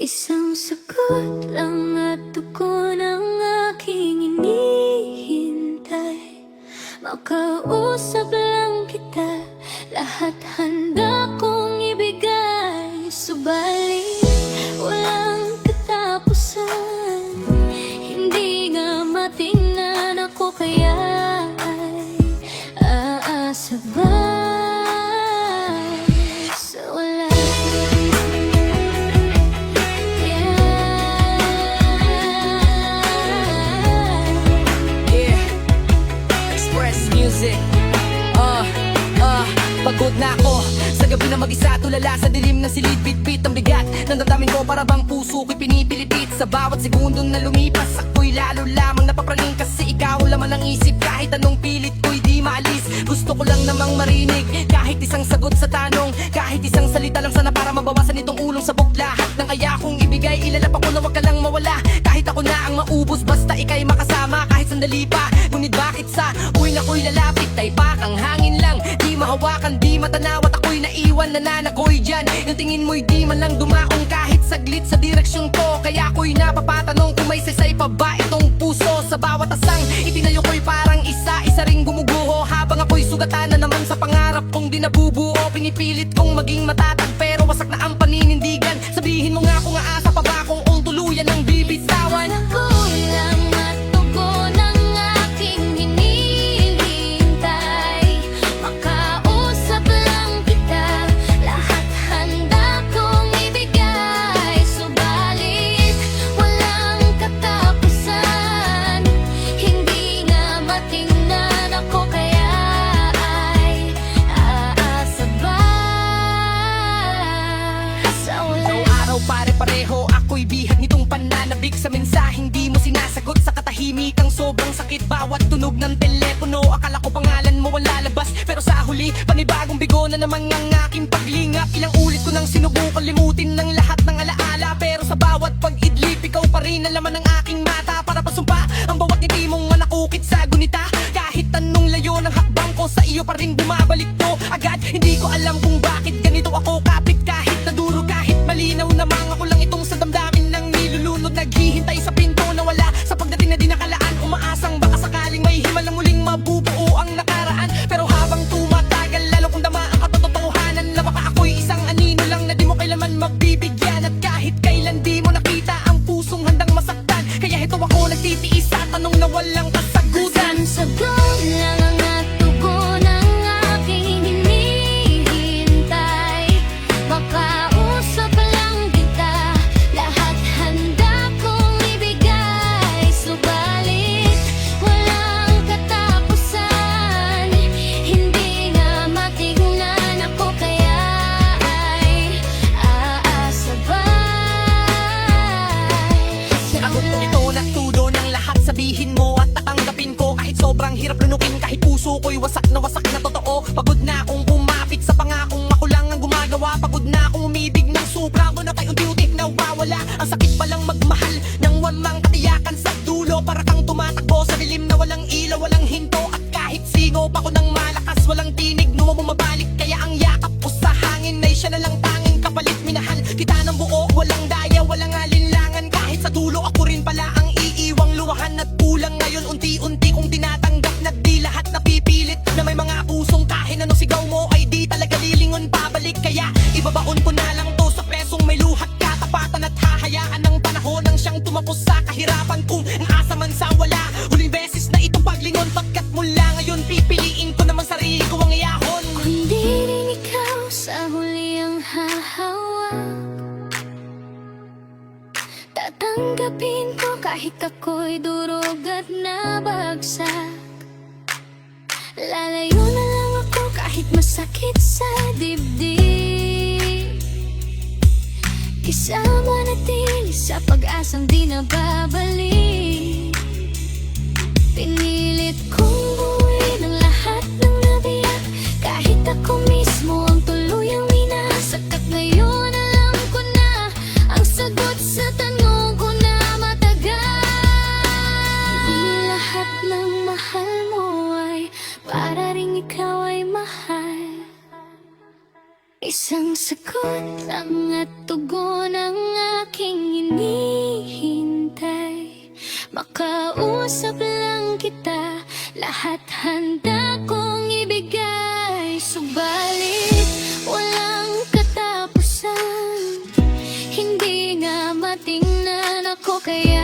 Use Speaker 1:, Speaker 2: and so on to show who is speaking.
Speaker 1: Isang sagot lang at tugon ang aking inihintay. Makausap lang kita, lahat handa kong ibigay. Subalit walang katapusan, hindi nga matingnan ako, kaya ay aasa ba sa wala?
Speaker 2: Music. Pagod na ako sa gabi na mag-isa, tulala sa dilim na silid, bitbit ang bigat ng damdamin ko, para bang puso ko'y pinipilipit. Sa bawat segundong na lumipas, ako'y lalo lamang napapraning, kasi ikaw laman ang isip. Kahit anong pilit ko'y di maalis, gusto ko lang namang marinig kahit isang sagot sa tanong, kahit isang salita lang sana, para mabawasan itong ulong sabog. Lahat ng kaya kong ibigay, ilalap ako na wag ka lang mawala. Kahit ako na ang maubos, basta ika'y makasama. Kahit sandali pa, ngunit bakit sa uwi na ko'y lalapit ay pakang hangin lang, di mahawakan, di matanaw, at ako'y naiwan, nananakoy dyan. Yung tingin mo'y di man lang dumaong kahit saglit sa direksyon ko, kaya ako'y napapatanong kung may saysay pa ba itong puso. Sa bawat asang itinayo ko'y parang isa-isa ring gumuguho, habang ako'y sugatan na naman sa pangarap kong di nabubuo. Pinipilit kong maging matatag, pero wasak na ang paninindigan. Sabihin mo nga kung aasa pa ba kung tuluyan ng bibitawan.
Speaker 1: Kulang at tugon ang aking hinihintay. Makausap lang kita, lahat handa kong ibigay. Subalit walang katapusan, hindi nga matingnan ako, kaya ay aasa ba sa wala?
Speaker 2: Araw pare-pareho, ako'y bihag nitong pananabik sa mensaheng di mo sinasagot. Sa katahimikang sobrang sakit, bawat tunog ng telepono, akala ko pangalan mo ang lalabas, pero sa huli panibagong bigo na naman ang aking paglingap. Ilang ulit ko nang sinubukan limutin ng lahat ng alaala, pero sa bawat pag-idlip, ikaw pa rin ang laman ng aking mata. Para pasumpa ang bawat ngiti mong manakukit sa gunita, kahit anong layo ng hakbang ko, sa iyo pa rin bumabalik to agad. Hindi ko alam kung bakit ganito ako kapit, kahit naduro, kahit malinaw namang ako lang itong sa damdamin ng nilulunod, naghihintay sa pinto na wala. Sa pagdating na di nakalaan, umaasang baka sakaling may himalang muling mabubuo ang nakaraan. Pero habang tumatagal, lalo kong dama ang katotohanan na baka ako'y isang anino lang na di mo kailanman mabibigyan. At kahit kailan di mo nakita ang pusong handang masaktan, kaya ito ako nagtitiis sa tanong na walang kasagutan.
Speaker 1: Sagot lang ang tugon ang aking hinihintay. Makausap lang kita, lahat handa kong ibigay. Subalit walang katapusan, hindi nga matingnan ako, kaya ay aasa ba sa
Speaker 2: Ako ito na tulo ng lahat, sabihin mo at tatanggapin ko. Kahit sobrang hirap lunukin, kahit puso ko'y wasak na totoo. Pagod na akong kumapit sa pangakong ako lang ang gumagawa. Pagod na akong umibig ng sobra, ko na tayo unti-unti nawawala. Ang sakit palang magmahal ng wamang katiyakan sa dulo, para kang tumatakbo sa dilim na walang ilaw, walang hinto. At kahit singo pa ko ng malakas, walang tinig nung bumabalik, kaya ang yakap ko sa hangin ay siya na lang tanging kapalit. Minahal kita ng buo, walang daya, walang alinlangan, kahit sa dulo ako rin pala ang iiwang luwahan. At kulang ngayon, unti-unti kong tinatanggap na di lahat napipilit, na may mga pusong kahit anong sigaw mo ay di talaga lilingon pabalik. Kaya ibabaon ko na lang to sa presong may luhat katapatan, at hahayaan ng panahon ang siyang tumapos sa kahirapan. Kung ang asa man sa wala, huling beses na itong paglingon, pagkat mula ngayon pipiliin ko naman sarili ko ang iyahon.
Speaker 1: Kundi rin ikaw sa huli ang hahawak, tatanggapin ko kahit ako'y durog at nabagsak. Lalayo na lang ako kahit masakit sa dibdib, isama natin sa pag-asang di nababalik. Pinilit kong buuin ang lahat ng nabiyak, kahit ako mismo ang tuluyang winasak. At ngayon alam ko na ang sagot sa tanong ko na matagal. Hindi lahat ng mahal mo ay para ring ikaw ay mahal. Isang sagot lang at tugon ang aking makausap lang kita, lahat handa kong ibigay. Subalit walang katapusan, hindi nga matingnan ako kaya